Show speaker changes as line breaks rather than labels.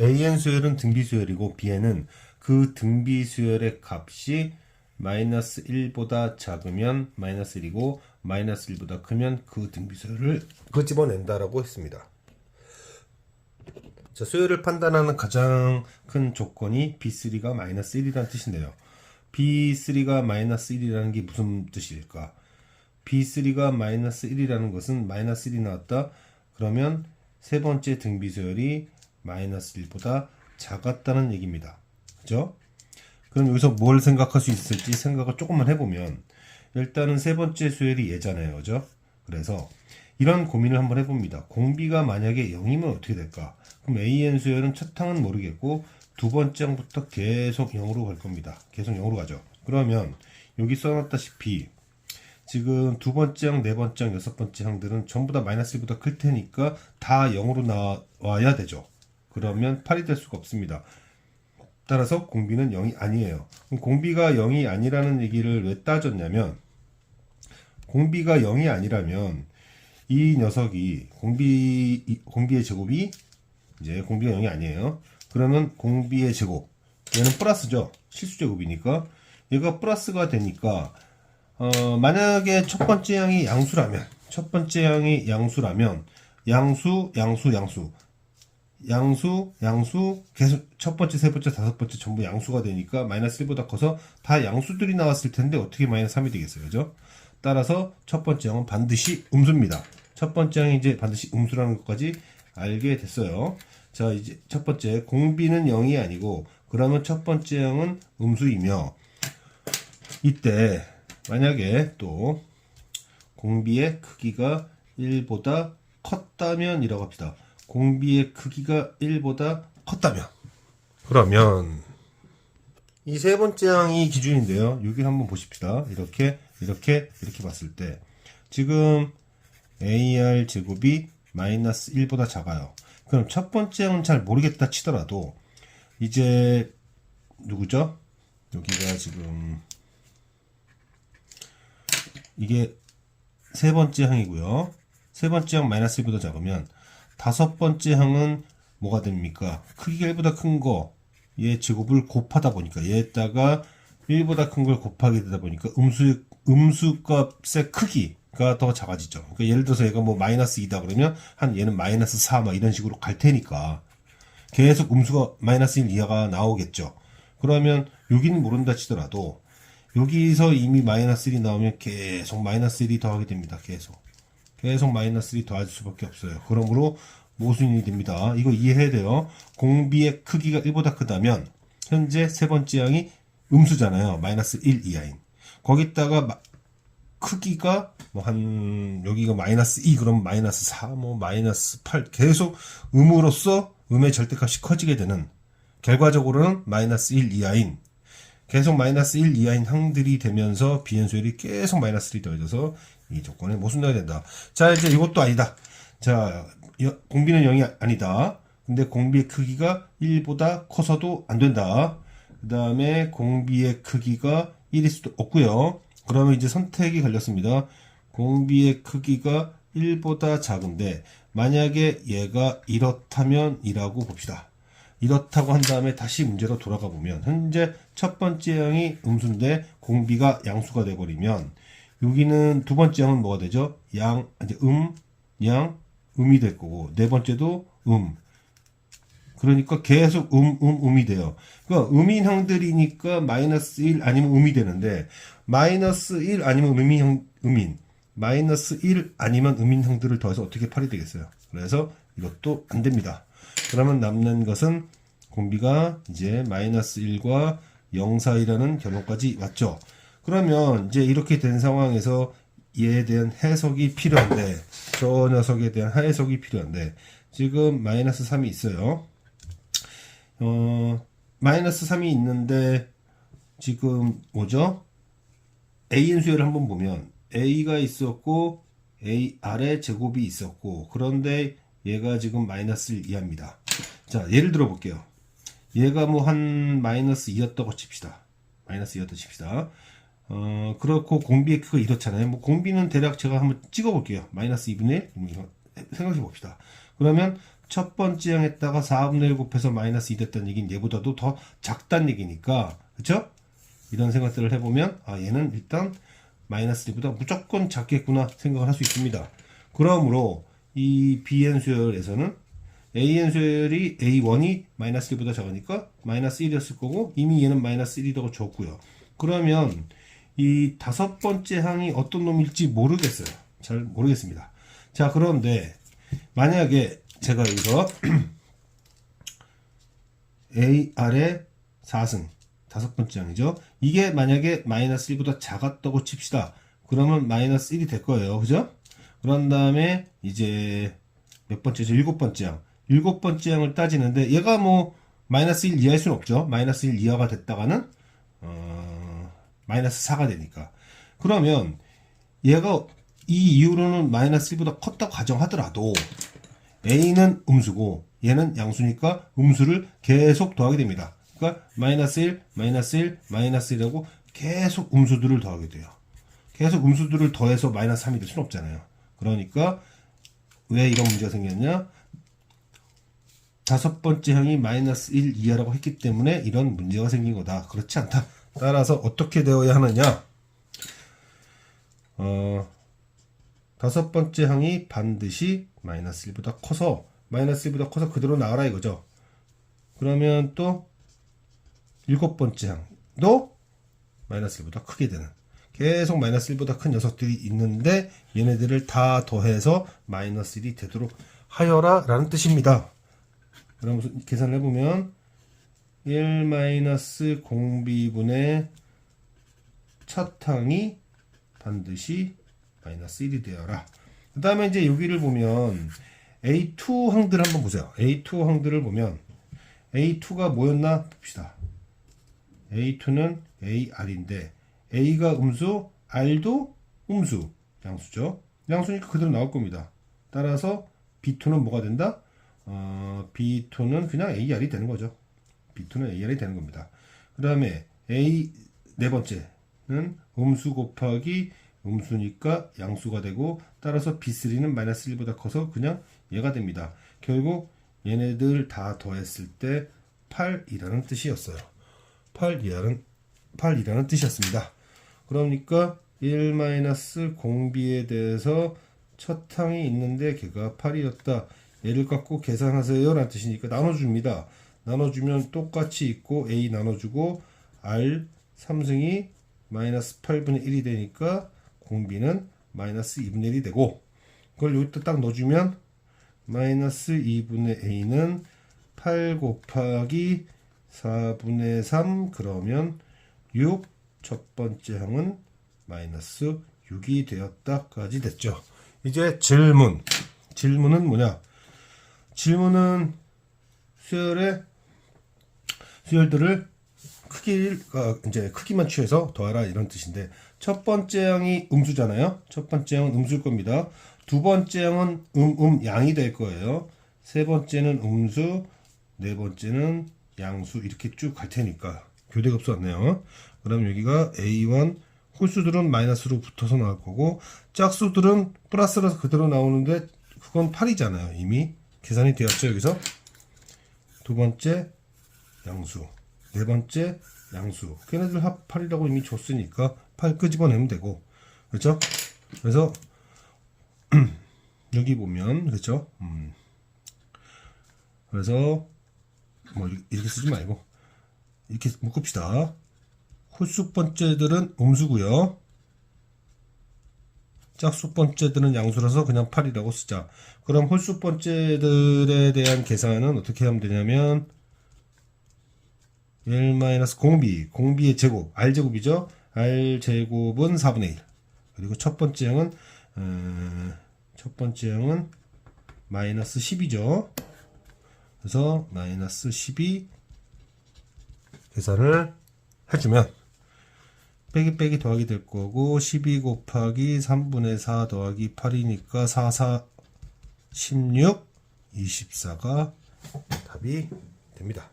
An 수열은 등비 수열이고 Bn은 그 등비 수열의 값이 마이너스 1보다 작으면 마이너스 1이고 마이너스 1보다 크면 그 등비 수열을 끄집어낸다라고 했습니다. 자, 수열을 판단하는 가장 큰 조건이 B3가 마이너스 1이라는 뜻인데요. B3가 마이너스 1이라는 게 무슨 뜻일까? B3가 마이너스 1이라는 것은 마이너스 1이 나왔다. 그러면 세 번째 등비 수열이 마이너스 1보다 작았다는 얘기입니다. 그죠? 그럼 여기서 뭘 생각할 수 있을지 생각을 조금만 해보면 일단은 세 번째 수열이 얘잖아요. 그죠? 그래서 이런 고민을 한번 해봅니다. 공비가 만약에 0이면 어떻게 될까? 그럼 AN 수열은 첫 항은 모르겠고 두 번째 항부터 계속 0으로 갈 겁니다. 계속 0으로 가죠. 그러면 여기 써놨다시피 지금 두 번째 항, 네 번째 항, 여섯 번째 항들은 전부 다 마이너스 1보다 클 테니까 다 0으로 나와야 되죠. 그러면 8이 될 수가 없습니다. 따라서 공비는 0이 아니에요. 그럼 공비가 0이 아니라는 얘기를 왜 따졌냐면 공비가 0이 아니라면 이 녀석이 공비의 제곱이 이제 공비가 0이 아니에요. 그러면 공비의 제곱 얘는 플러스죠. 실수제곱이니까 얘가 플러스가 되니까 만약에 첫 번째 항이 양수라면 양수 계속 첫 번째, 세 번째, 다섯 번째 전부 양수가 되니까 마이너스 1보다 커서 다 양수들이 나왔을 텐데 어떻게 마이너스 3이 되겠어요. 그죠? 따라서 첫 번째 항은 반드시 음수입니다. 첫 번째 항이 이제 반드시 음수라는 것까지 알게 됐어요. 자, 이제 첫 번째 공비는 0이 아니고 그러면 첫 번째 항은 음수이며 이때 만약에 또 공비의 크기가 1보다 컸다면 이라고 합시다. 공비의 크기가 1보다 컸다면 그러면 이 세 번째 항이 기준인데요. 여기 한번 보십시다. 이렇게 봤을 때 지금 AR 제곱이 마이너스 1보다 작아요. 그럼 첫 번째 항은 잘 모르겠다 치더라도 이제 누구죠? 여기가 지금 이게 세 번째 항이고요. 세 번째 항 마이너스 1보다 작으면 다섯 번째 항은 뭐가 됩니까? 크기가 1보다 큰 거, 얘 제곱을 곱하다 보니까 얘에다가 1보다 큰 걸 곱하게 되다 보니까 음수값의 크기가 더 작아지죠. 그러니까 예를 들어서 얘가 뭐 마이너스 2다 그러면 한 얘는 마이너스 4 막 이런 식으로 갈 테니까 계속 음수가 마이너스 1 이하가 나오겠죠. 그러면 여기는 모른다 치더라도 여기서 이미 마이너스 1이 나오면 계속 마이너스 1이 더하게 됩니다. 계속 마이너스 1이 더할 수밖에 없어요. 그러므로 모순이 됩니다. 이거 이해해야 돼요. 공비의 크기가 1보다 크다면 현재 세 번째 항이 음수잖아요. 마이너스 1 이하인. 거기다가 크기가 뭐 한 여기가 마이너스 2 그럼 마이너스 4 뭐 마이너스 8 계속 음으로써 음의 절대값이 커지게 되는 결과적으로는 마이너스 1 이하인 계속 마이너스 1 이하인 항들이 되면서 비현수열이 계속 마이너스 1이 더해져서 이 조건에 모순되어야 된다. 자, 이제 이것도 아니다. 자, 공비는 0이 아니다. 근데 공비의 크기가 1보다 커서도 안 된다. 그 다음에 공비의 크기가 1일 수도 없고요. 그러면 이제 선택이 걸렸습니다. 공비의 크기가 1보다 작은데 만약에 얘가 이렇다면 이라고 봅시다. 이렇다고 한 다음에 다시 문제로 돌아가 보면 현재 첫 번째 항이 음수인데 공비가 양수가 돼버리면 여기는 두 번째 항은 뭐가 되죠? 이제 음이 될 거고 네 번째도 그러니까 계속 음이 돼요. 그러니까 음인 항들이니까 마이너스 1 아니면 음이 되는데 마이너스 1 아니면 음인 마이너스 1 아니면 음인 항들을 더해서 어떻게 8이 되겠어요. 그래서 이것도 안 됩니다. 그러면 남는 것은 공비가 이제 마이너스 1과 0 사이라는 결론까지 왔죠. 그러면 이제 이렇게 된 상황에서 얘에 대한 해석이 필요한데 저 녀석에 대한 해석이 필요한데 지금 마이너스 3이 있어요. 마이너스 3이 있는데 지금 뭐죠? AN 수열을 한번 보면 A가 있었고 A 아래 제곱이 있었고 그런데 얘가 지금 마이너스 1 이하입니다. 자, 예를 들어 볼게요. 얘가 뭐 한 마이너스 2였다고 칩시다. 마이너스 2였다고 칩시다. 그렇고 공비의 크기가 이렇잖아요. 뭐 공비는 대략 제가 한번 찍어 볼게요. 마이너스 2분의 1 생각해 봅시다. 그러면 첫 번째 항에다가 4분의 1 곱해서 마이너스 2 됐다는 얘기는 얘보다도 더 작다는 얘기니까, 그쵸? 이런 생각들을 해보면, 얘는 일단 마이너스 1보다 무조건 작겠구나 생각을 할 수 있습니다. 그러므로 이 Bn 수열에서는 An 수열이 A1이 마이너스 1보다 작으니까 마이너스 1이었을 거고, 이미 얘는 마이너스 1이라고 줬고요. 그러면 이 다섯 번째 항이 어떤 놈일지 모르겠어요. 잘 모르겠습니다. 자, 그런데 만약에 제가 여기서 AR의 4승 다섯 번째 항이죠. 이게 만약에 마이너스 1보다 작았다고 칩시다. 그러면 마이너스 1이 될 거예요. 그죠? 그런 다음에 이제 몇 번째죠? 일곱 번째 항. 일곱 번째 항을 따지는데 얘가 뭐 마이너스 1 이하일 수는 없죠. 마이너스 1 이하가 됐다가는 마이너스 4가 되니까. 그러면 얘가 이 이후로는 마이너스 1보다 컸다고 가정하더라도 A는 음수고 얘는 양수니까 음수를 계속 더하게 됩니다. 그러니까 마이너스 1, 마이너스 1, 마이너스 1하고 계속 음수들을 더하게 돼요. 계속 음수들을 더해서 마이너스 3이 될 수는 없잖아요. 그러니까 왜 이런 문제가 생겼냐? 다섯 번째 항이 마이너스 1 이하라고 했기 때문에 이런 문제가 생긴 거다. 그렇지 않다. 따라서 어떻게 되어야 하느냐? 다섯 번째 항이 반드시 마이너스 1보다 커서 그대로 나와라 이거죠. 그러면 또 일곱 번째 항도 마이너스 1보다 크게 되는, 계속 마이너스 1보다 큰 녀석들이 있는데 얘네들을 다 더해서 마이너스 1이 되도록 하여라 라는 뜻입니다. 그럼 계산을 해보면 1-0b분의 첫 항이 반드시 마이너스 1이 되어라. 그 다음에 이제 여기를 보면 A2 항들을 한번 보세요. A2 항들을 보면 A2가 뭐였나 봅시다. A2는 AR인데 A가 음수, R도 음수, 양수죠. 양수니까 그대로 나올 겁니다. 따라서 B2는 뭐가 된다? B2는 그냥 AR이 되는 거죠. B2는 AR이 되는 겁니다. 그 다음에 A 네 번째는 음수 곱하기 음수니까 양수가 되고, 따라서 B3는 마이너스 1보다 커서 그냥 얘가 됩니다. 결국 얘네들 다 더했을 때 8이라는 뜻이었어요. 8이라는 뜻이었습니다. 그러니까 1-0b에 대해서 첫 항이 있는데 걔가 8이었다. 얘를 갖고 계산하세요 라는 뜻이니까 나눠줍니다. 나눠주면 똑같이 있고 A 나눠주고 R 3승이 마이너스 8분의 1이 되니까 공비는 마이너스 2분의 1이 되고, 그걸 여기다 딱 넣어주면 마이너스 2분의 A는 8 곱하기 4분의 3 그러면 6, 첫 번째 항은 마이너스 6이 되었다까지 됐죠. 이제 질문은 뭐냐? 질문은 수열들을 크기만 취해서 더하라 이런 뜻인데, 첫 번째 항이 음수잖아요. 첫 번째 항은 음수일 겁니다. 두 번째 항은 양이 될 거예요. 세 번째는 음수, 네 번째는 양수 이렇게 쭉 갈 테니까 교대급수 왔네요. 그럼 여기가 A1 홀수들은 마이너스로 붙어서 나올 거고, 짝수들은 플러스라서 그대로 나오는데 그건 8이잖아요. 이미 계산이 되었죠. 여기서 두 번째 양수, 네 번째 양수, 걔네들 합 8이라고 이미 줬으니까 8 끄집어내면 되고, 그렇죠? 그래서 여기 보면 그렇죠? 그래서 뭐 이렇게 쓰지 말고 이렇게 묶읍시다. 홀수 번째들은 음수고요. 짝수 번째들은 양수라서 그냥 8이라고 쓰자. 그럼 홀수 번째들에 대한 계산은 어떻게 하면 되냐면 1-공비의 제곱, R제곱이죠. R제곱은 4분의 1. 그리고 첫 번째 항은 마이너스 10이죠. 그래서 마이너스 10이 계산을 해주면 빼기 더하기 될 거고, 12 곱하기 3분의 4 더하기 8이니까 4, 4, 16, 24가 답이 됩니다.